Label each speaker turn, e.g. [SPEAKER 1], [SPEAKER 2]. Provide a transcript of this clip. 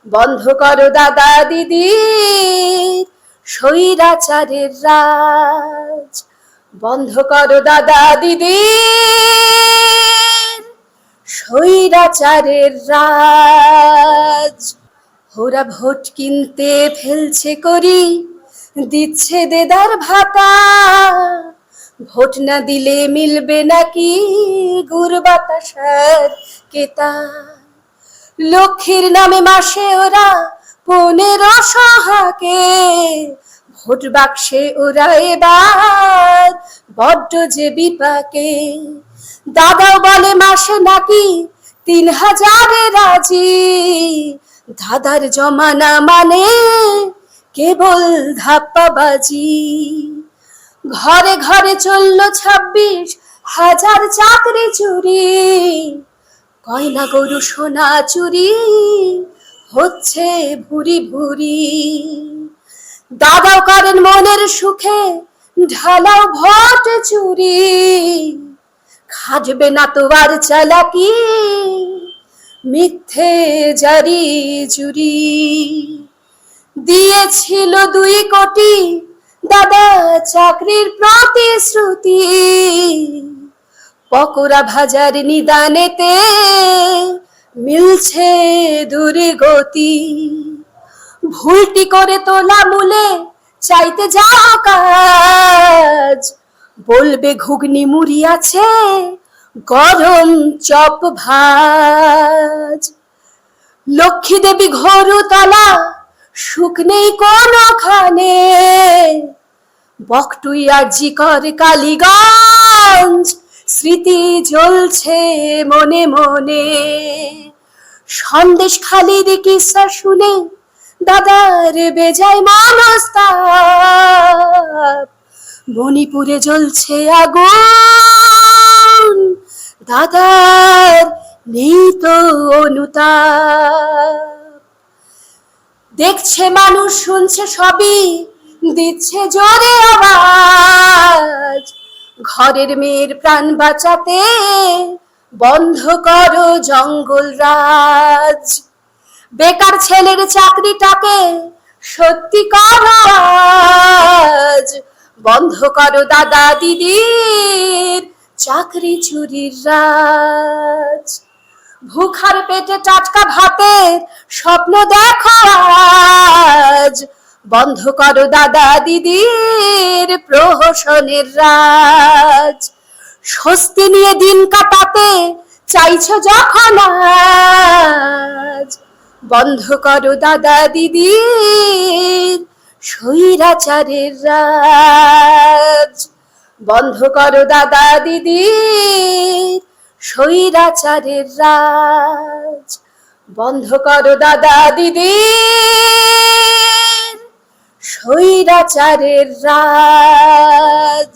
[SPEAKER 1] বন্ধ করো দাদা দিদি স্বৈরাচারের রাজ, বন্ধ করো দাদা দিদি স্বৈরাচারের রাজ। ওরা ভোট কিনতে ফেলছে করি, দিচ্ছে দেদার ভাতা, ভোট না দিলে মিলবে নাকি গুড় বাতাসার কেতা। লক্ষ্মীর নামে মাসে ওরা 1500 হাকে, ভোট বাক্সে ওরা এবার বড্ড যে বিপাকে। দাদাও বলে মাসে নাকি 3000 রাজি, দাদার জমানা মানে কেবল ধাপ্পাবাজি। ঘরে ঘরে চললো 26,000 চাকরি চুরি, গয়না গরু সোনা চুরি হচ্ছে ভুরি ভুরি। দাদাও করেন মনের সুখে ঢালাও ভোট চুরি, খাটবে না তো আর চালাকি মিথ্যে জারি জুরি। দিয়েছিল 2 কোটি দাদা চাকরির প্রতিশ্রুতি, পকোড়া ভাজার নিদানেতে মিলছে দুর্গতি। ভুলটি করে তোলা মূলে চাইতে যাও কাজ, বলবে ঘুগনি মুড়ি আছে গরম চপ ভাজ। লক্ষ্মী দেবী ঘরুতলা সুখ নেই কোনখানে, বকটুই আর জিকর কালীগঞ্জ স্মৃতি জ্বলছে মনে মনে। সন্দেশ খালির কিসা শুনে দাদার বেজায় মনস্তাপ, মণিপুরে জ্বলছে আগুন দাদার নেই তো অনুতাপ। দেখছে মানুষ শুনছে সবই দিচ্ছে জোরে আওয়াজ, ঘরের মেয়ের প্রাণ বাঁচাতে বন্ধ করো জঙ্গল রাজ। বেকার ছেলের চাকরিটাকে সত্যি করো আজ, বন্ধ করো দাদা দিদির চাকরি চুরির রাজ। ভুখার পেটে টাটকা ভাতের স্বপ্ন দেখো আজ, বন্ধ করো দাদা দিদির প্রহসনের রাজ। স্বস্তি নিয়ে দিন কাটাতে চাইছো যখন আজ, বন্ধ করো দাদা দিদির স্বৈরাচারের রাজ, বন্ধ করো দাদা দিদির স্বৈরাচারের রাজ, বন্ধ করো দাদা দিদির স্বৈরাচারের রাজ।